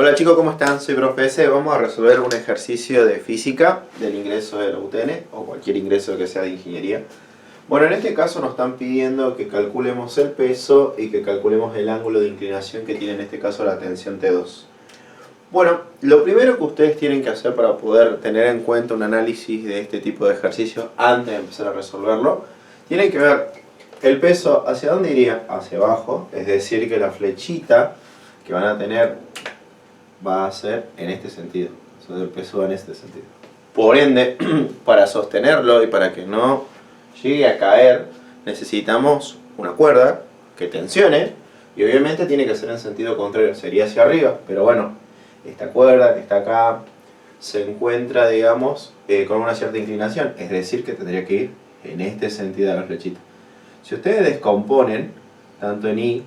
Hola chicos, ¿cómo están? Soy Profe S. Vamos a resolver un ejercicio de física del ingreso de la UTN o cualquier ingreso que sea de ingeniería. Bueno, en este caso nos están pidiendo que calculemos el peso y que calculemos el ángulo de inclinación que tiene en este caso la tensión T2. Bueno, lo primero que ustedes tienen que hacer para poder tener en cuenta un análisis de este tipo de ejercicio antes de empezar a resolverlo, tienen que ver el peso hacia dónde iría, hacia abajo, es decir que la flechita que van a tener va a ser en este sentido, el peso va en este sentido. Por ende, para sostenerlo y para que no llegue a caer, necesitamos una cuerda que tensione y obviamente tiene que ser en sentido contrario, sería hacia arriba, pero bueno, esta cuerda que está acá se encuentra, digamos, con una cierta inclinación, es decir que tendría que ir en este sentido de la flechita. Si ustedes descomponen, tanto en I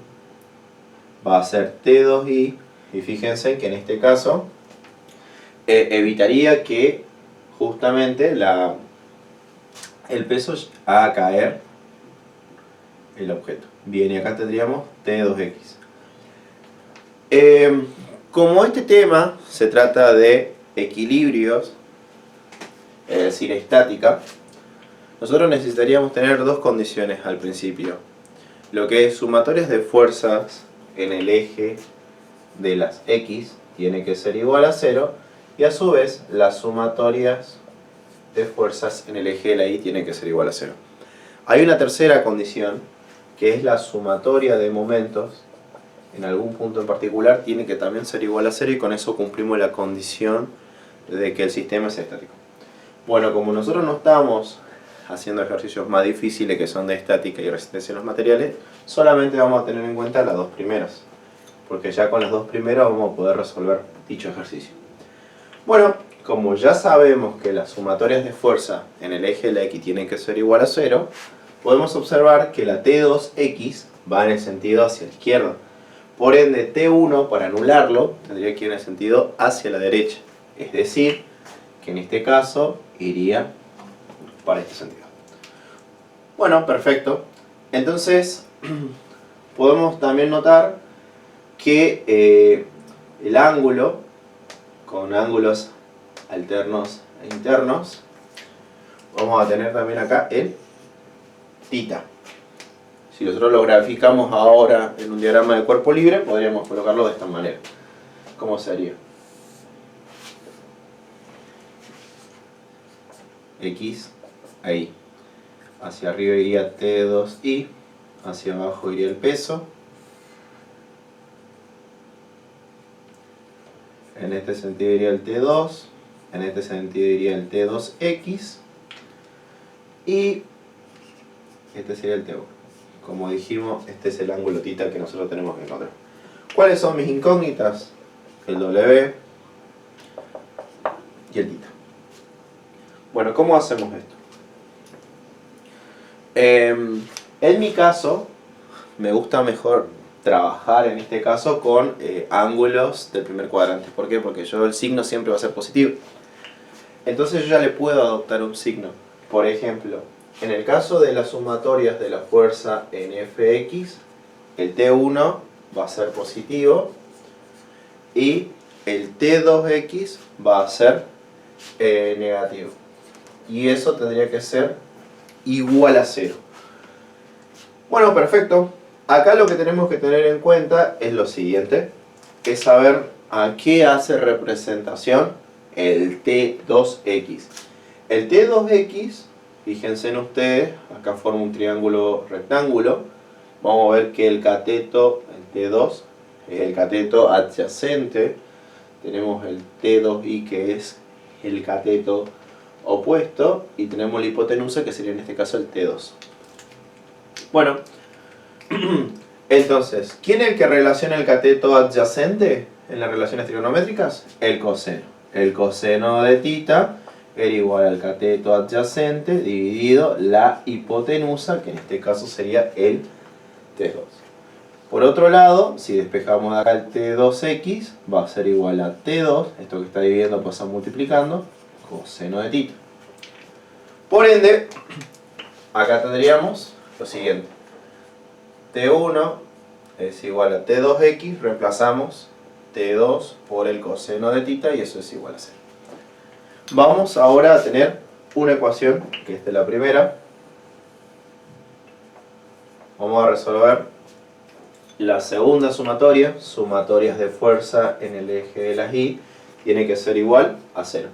va a ser T2I, y fíjense que en este caso evitaría que justamente el peso haga caer el objeto. Bien, y acá tendríamos T2X. Como este tema se trata de equilibrios, es decir, estática, nosotros necesitaríamos tener dos condiciones al principio. Lo que es sumatorias de fuerzas en el eje de las X tiene que ser igual a 0 y a su vez las sumatorias de fuerzas en el eje de la Y tiene que ser igual a 0. Hay una tercera condición que es la sumatoria de momentos en algún punto en particular tiene que también ser igual a 0 y con eso cumplimos la condición de que el sistema es estático. Bueno, como nosotros no estamos haciendo ejercicios más difíciles que son de estática y resistencia en los materiales, solamente vamos a tener en cuenta las dos primeras, porque ya con las dos primeras vamos a poder resolver dicho ejercicio. Bueno, como ya sabemos que las sumatorias de fuerza en el eje de la X tienen que ser igual a 0, podemos observar que la T2X va en el sentido hacia la izquierda. Por ende, T1, para anularlo, tendría que ir en el sentido hacia la derecha. Es decir, que en este caso iría para este sentido. Bueno, perfecto. Entonces, podemos también notar que el ángulo, con ángulos alternos e internos, vamos a tener también acá el θ. Si nosotros lo graficamos ahora en un diagrama de cuerpo libre, podríamos colocarlo de esta manera. ¿Cómo sería? X a Y. Hacia arriba iría T2I, hacia abajo iría el peso. En este sentido iría el T2, en este sentido iría el T2X y este sería el T1. Como dijimos, este es el ángulo θ que nosotros tenemos que encontrar. ¿Cuáles son mis incógnitas? El W y el θ. Bueno, ¿cómo hacemos esto? En mi caso, me gusta mejor trabajar en este caso con ángulos del primer cuadrante. ¿Por qué? Porque el signo siempre va a ser positivo. Entonces yo ya le puedo adoptar un signo. Por ejemplo, en el caso de las sumatorias de la fuerza en Fx, el T1 va a ser positivo y el T2X va a ser negativo. Y eso tendría que ser igual a 0. Bueno, perfecto. Acá lo que tenemos que tener en cuenta es lo siguiente, es saber a qué hace representación el T2X. El T2X, fíjense en ustedes, acá forma un triángulo rectángulo. Vamos a ver que el cateto, el T2, es el cateto adyacente. Tenemos el T2I que es el cateto opuesto y tenemos la hipotenusa que sería en este caso el T2. Bueno, entonces, ¿quién es el que relaciona el cateto adyacente en las relaciones trigonométricas? El coseno. El coseno de θ era igual al cateto adyacente dividido la hipotenusa, que en este caso sería el T2. Por otro lado, si despejamos acá el T2X, va a ser igual a T2, esto que está dividiendo pasa multiplicando, coseno de θ. Por ende, acá tendríamos lo siguiente. T1 es igual a T2X, reemplazamos T2 por el coseno de tita, y eso es igual a 0. Vamos ahora a tener una ecuación, que es de la primera. Vamos a resolver la segunda sumatoria, sumatorias de fuerza en el eje de las Y, tiene que ser igual a 0.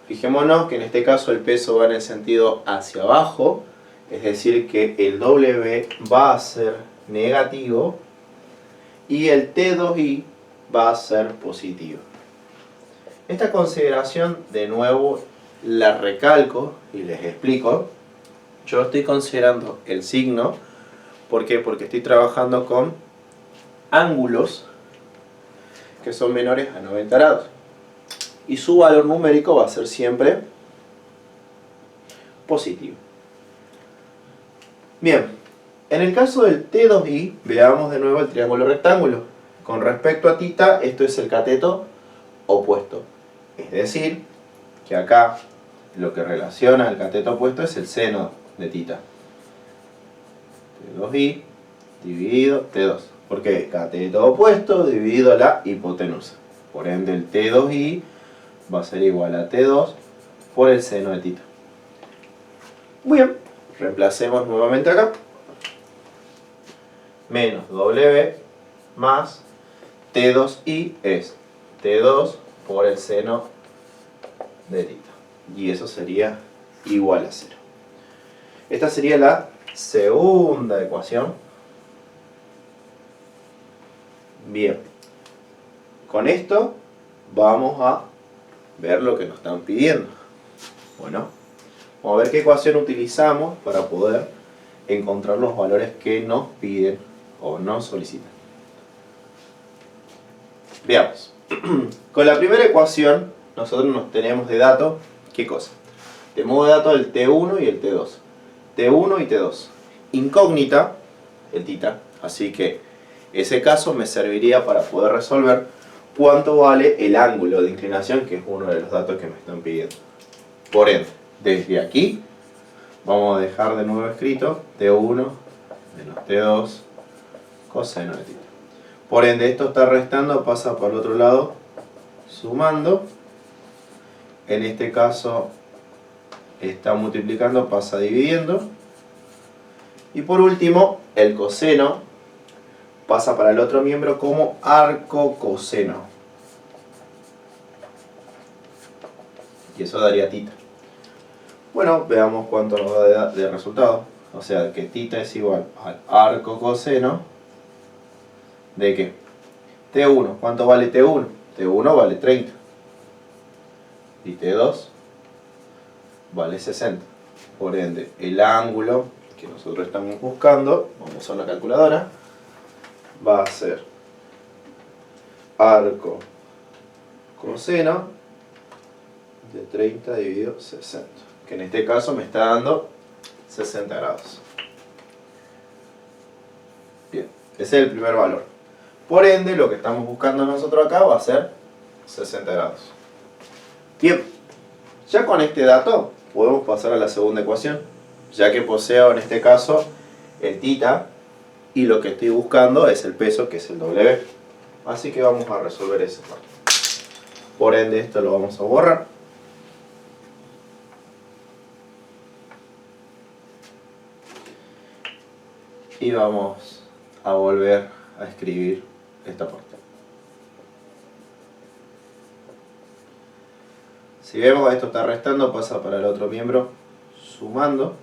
Fijémonos que en este caso el peso va en el sentido hacia abajo, es decir que el W va a ser negativo y el T2I va a ser positivo. Esta consideración, de nuevo, la recalco y les explico. Yo estoy considerando el signo, ¿por qué? Porque estoy trabajando con ángulos que son menores a 90 grados. Y su valor numérico va a ser siempre positivo. Bien, en el caso del T2I, veamos de nuevo el triángulo rectángulo. Con respecto a tita, esto es el cateto opuesto. Es decir, que acá lo que relaciona al cateto opuesto es el seno de tita. T2I dividido T2. ¿Por qué? Cateto opuesto dividido la hipotenusa. Por ende, el T2I va a ser igual a T2 por el seno de tita. Muy bien, reemplacemos nuevamente acá. Menos W más T2I es T2 por el seno de tita. Y eso sería igual a 0. Esta sería la segunda ecuación. Bien. Con esto vamos a ver lo que nos están pidiendo. Bueno, vamos a ver qué ecuación utilizamos para poder encontrar los valores que nos piden o nos solicitan. Veamos. Con la primera ecuación nosotros nos tenemos de dato, ¿qué cosa? Tenemos de dato el T1 y el T2. T1 y T2. Incógnita, el tita, así que ese caso me serviría para poder resolver cuánto vale el ángulo de inclinación, que es uno de los datos que me están pidiendo. Por ende, desde aquí vamos a dejar de nuevo escrito T1 menos T2 coseno de tita. Por ende, esto está restando, pasa por el otro lado, sumando. En este caso está multiplicando, pasa dividiendo. Y por último, el coseno pasa para el otro miembro como arco coseno. Y eso daría tita. Bueno, veamos cuánto nos da de resultado. O sea, que tita es igual al arco coseno ¿de qué? T1. ¿Cuánto vale T1? T1 vale 30. Y T2 vale 60. Por ende, el ángulo que nosotros estamos buscando, vamos a usar la calculadora, va a ser arco coseno de 30 dividido 60. Que en este caso me está dando 60 grados. Bien, ese es el primer valor. Por ende, lo que estamos buscando nosotros acá va a ser 60 grados. Bien, ya con este dato podemos pasar a la segunda ecuación, ya que poseo en este caso el tita y lo que estoy buscando es el peso, que es el W. Así que vamos a resolver esa parte. Por ende, esto lo vamos a borrar. Y vamos a volver a escribir esta parte. Si vemos, esto está restando, pasa para el otro miembro, sumando.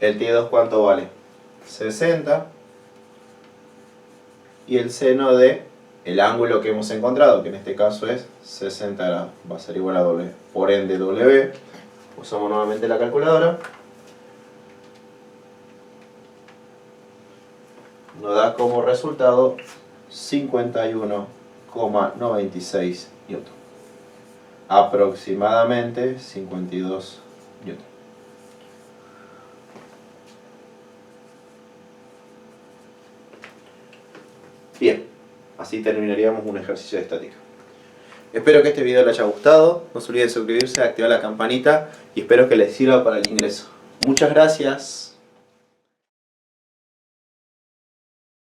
El T2, ¿cuánto vale? 60. Y el seno de el ángulo que hemos encontrado, que en este caso es 60 grados, va a ser igual a W. Por ende, W, usamos nuevamente la calculadora, nos da como resultado 51,96 newton. Aproximadamente 52 newton. Bien, así terminaríamos un ejercicio de estática. Espero que este video les haya gustado. No se olviden de suscribirse, activar la campanita y espero que les sirva para el ingreso. Muchas gracias.